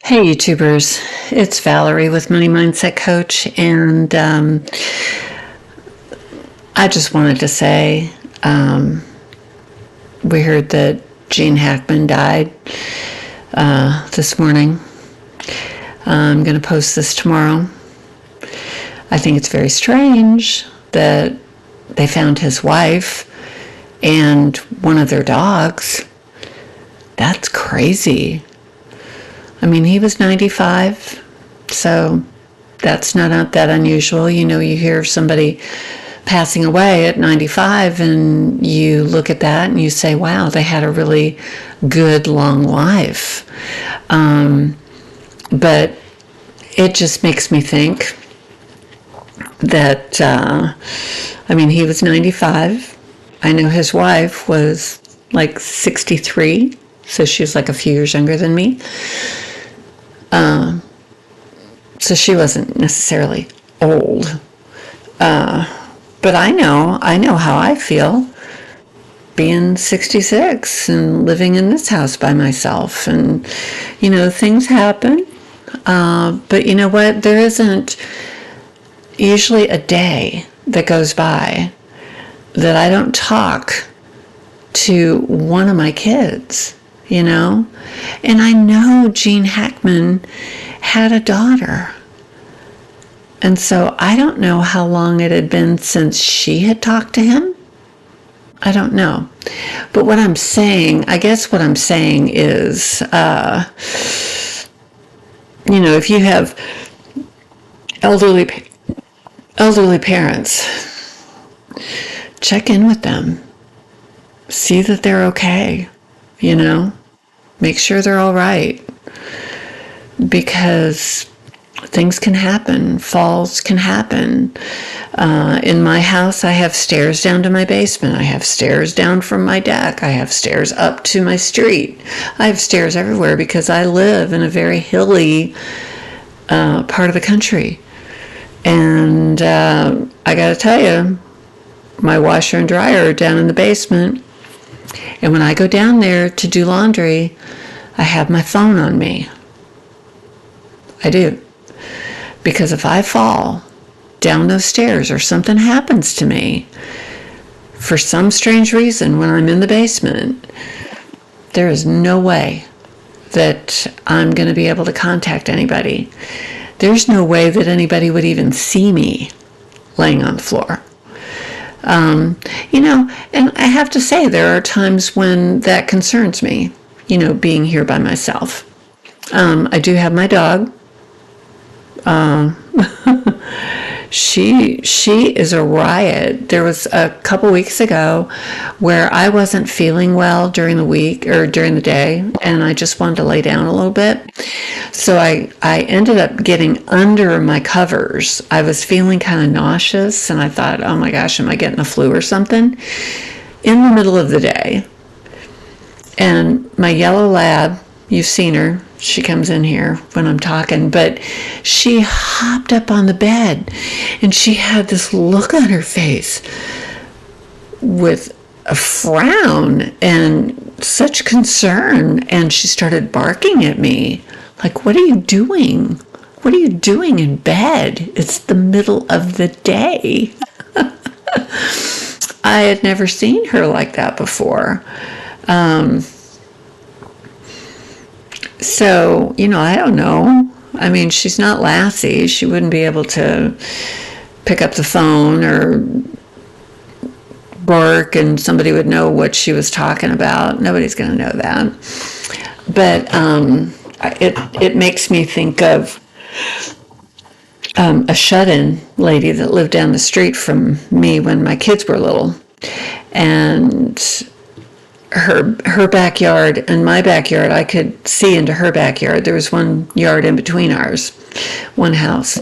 Hey YouTubers, it's Valerie with Money Mindset Coach, and I just wanted to say we heard that Gene Hackman died this morning. I'm going to post this tomorrow. I think it's very strange that they found his wife and one of their dogs. That's crazy. I mean, he was 95, so that's not that unusual. You know, you hear somebody passing away at 95 and you look at that and you say, wow, they had a really good, long life. But it just makes me think that, he was 95. I know his wife was like 63, so she was like a few years younger than me. So she wasn't necessarily old. But I know how I feel being 66 and living in this house by myself. And, you know, things happen. But you know what? There isn't usually a day that goes by that I don't talk to one of my kids, you know? And I know Gene Hackman had a daughter. And so I don't know how long it had been since she had talked to him. I don't know. But what I'm saying is, if you have elderly parents, check in with them. See that they're okay, you know? Make sure they're all right. Because things can happen. Falls can happen. In my house, I have stairs down to my basement. I have stairs down from my deck. I have stairs up to my street. I have stairs everywhere because I live in a very hilly part of the country. And I got to tell you, my washer and dryer are down in the basement. And when I go down there to do laundry, I have my phone on me. I do. Because if I fall down those stairs or something happens to me for some strange reason when I'm in the basement, there is no way that I'm going to be able to contact anybody. There's no way that anybody would even see me laying on the floor. And I have to say there are times when that concerns me, being here by myself. I do have my dog. She is a riot. There was a couple weeks ago where I wasn't feeling well during the week or during the day, and I just wanted to lay down a little bit. So I ended up getting under my covers. I was feeling kind of nauseous, and I thought, oh my gosh, am I getting the flu or something? In the middle of the day. And my yellow lab, you've seen her. She comes in here when I'm talking, but she hopped up on the bed and she had this look on her face with a frown and such concern. And she started barking at me like, what are you doing? What are you doing in bed? It's the middle of the day. I had never seen her like that before. So, I don't know. I mean, she's not Lassie. She wouldn't be able to pick up the phone or bark and somebody would know what she was talking about. Nobody's going to know that. But it makes me think of a shut-in lady that lived down the street from me when my kids were little. And her backyard and my backyard, I could see into her backyard. There was one yard in between ours, one house.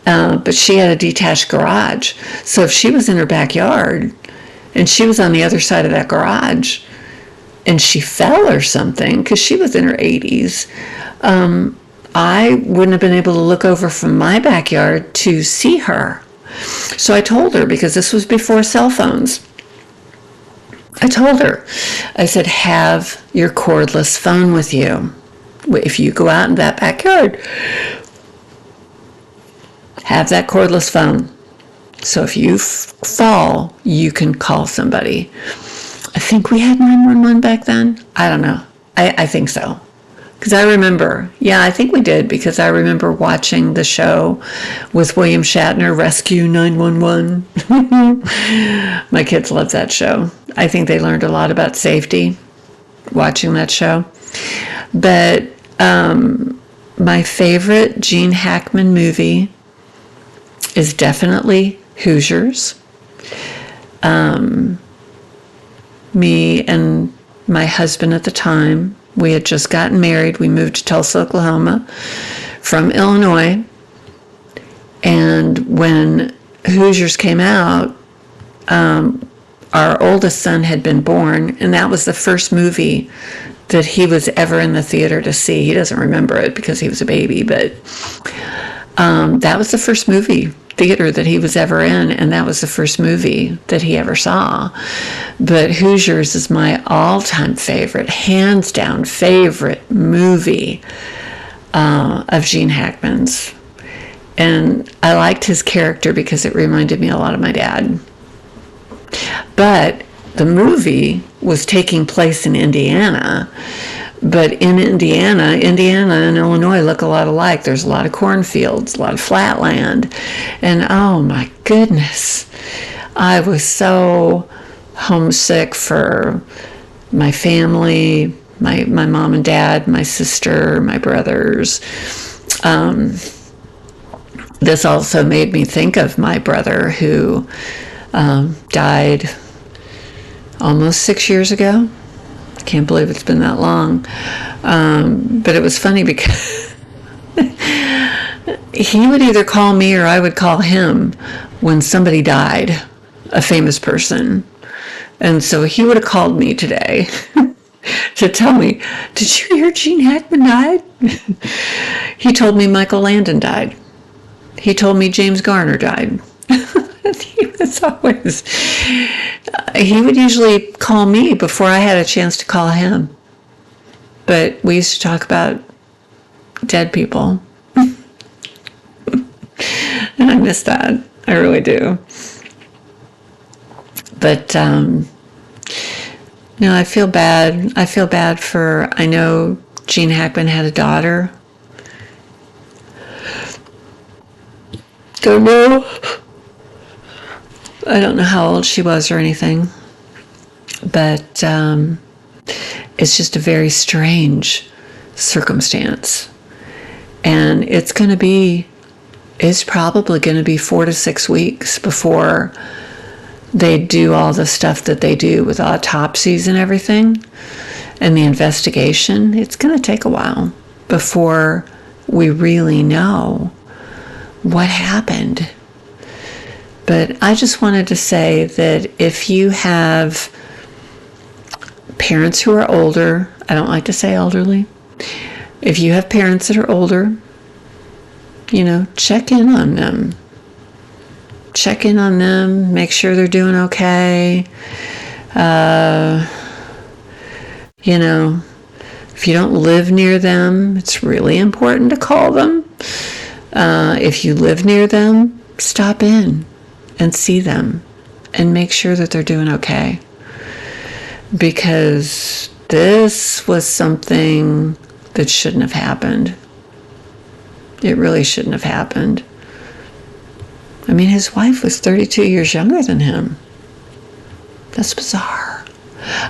But she had a detached garage. So if she was in her backyard and she was on the other side of that garage and she fell or something, because she was in her 80s, I wouldn't have been able to look over from my backyard to see her. So I told her, because this was before cell phones, I told her, I said, have your cordless phone with you. If you go out in that backyard, have that cordless phone. So if you fall, you can call somebody. I think we had 911 back then. I don't know. I think so. Because I remember, I think we did, because I remember watching the show with William Shatner, Rescue 911. My kids love that show. I think they learned a lot about safety watching that show. But my favorite Gene Hackman movie is definitely Hoosiers. Me and my husband at the time, we had just gotten married. We moved to Tulsa, Oklahoma from Illinois. And when Hoosiers came out, our oldest son had been born, and that was the first movie that he was ever in the theater to see. He doesn't remember it because he was a baby, but that was the first movie theater that he was ever in, and that was the first movie that he ever saw. But Hoosiers is my all-time favorite, hands down favorite movie of Gene Hackman's. And I liked his character because it reminded me a lot of my dad. But the movie was taking place in Indiana. But in Indiana and Illinois look a lot alike. There's a lot of cornfields, a lot of flat land. And oh my goodness, I was so homesick for my family, my mom and dad, my sister, my brothers. This also made me think of my brother who died almost 6 years ago. Can't believe it's been that long. But it was funny because he would either call me or I would call him when somebody died, a famous person. And so he would have called me today to tell me, did you hear Gene Hackman died? He told me Michael Landon died. He told me James Garner died. He would usually call me before I had a chance to call him. But we used to talk about dead people. And I miss that. I really do. But, no, I feel bad. I know Gene Hackman had a daughter. I don't know how old she was or anything, but it's just a very strange circumstance. And it's probably going to be 4 to 6 weeks before they do all the stuff that they do with autopsies and everything and the investigation. It's going to take a while before we really know what happened. But I just wanted to say that if you have parents who are older, I don't like to say elderly, if you have parents that are older, check in on them. Check in on them, make sure they're doing okay. If you don't live near them, it's really important to call them. If you live near them, stop in and see them and make sure that they're doing okay. Because this was something that shouldn't have happened. It really shouldn't have happened. I mean, his wife was 32 years younger than him. That's bizarre.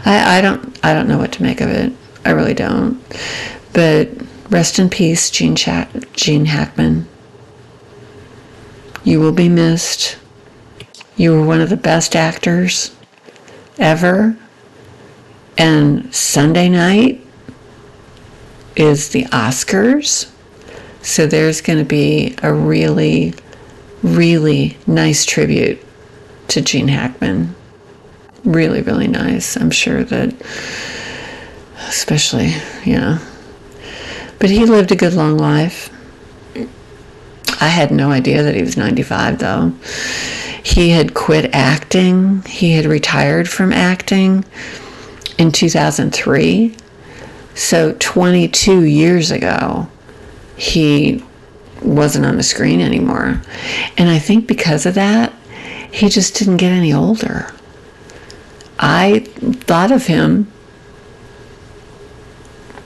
I don't know what to make of it. I really don't. But rest in peace, Gene Hackman. You will be missed. You were one of the best actors ever. And Sunday night is the Oscars. So there's going to be a really, really nice tribute to Gene Hackman. Really, really nice. I'm sure that, especially, But he lived a good long life. I had no idea that he was 95, though. He had quit acting. He had retired from acting in 2003. So 22 years ago, he wasn't on the screen anymore. And I think because of that, he just didn't get any older. I thought of him,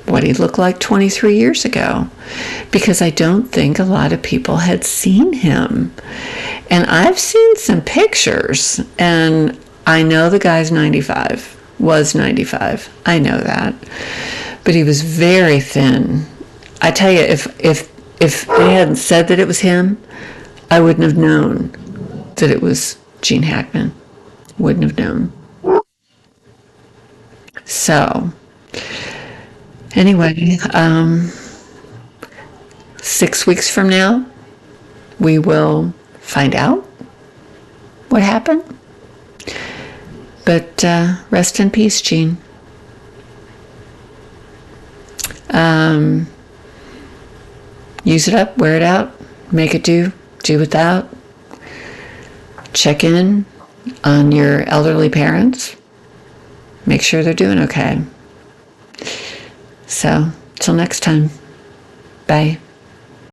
what he looked like 23 years ago, because I don't think a lot of people had seen him. And I've seen some pictures, and I know the guy's 95, was 95. I know that. But he was very thin. I tell you, if they hadn't said that it was him, I wouldn't have known that it was Gene Hackman. Wouldn't have known. So, anyway, 6 weeks from now, we will find out what happened. But rest in peace, Gene. Use it up, wear it out, make it do without. Check in on your elderly parents. Make sure they're doing okay. So, till next time. Bye.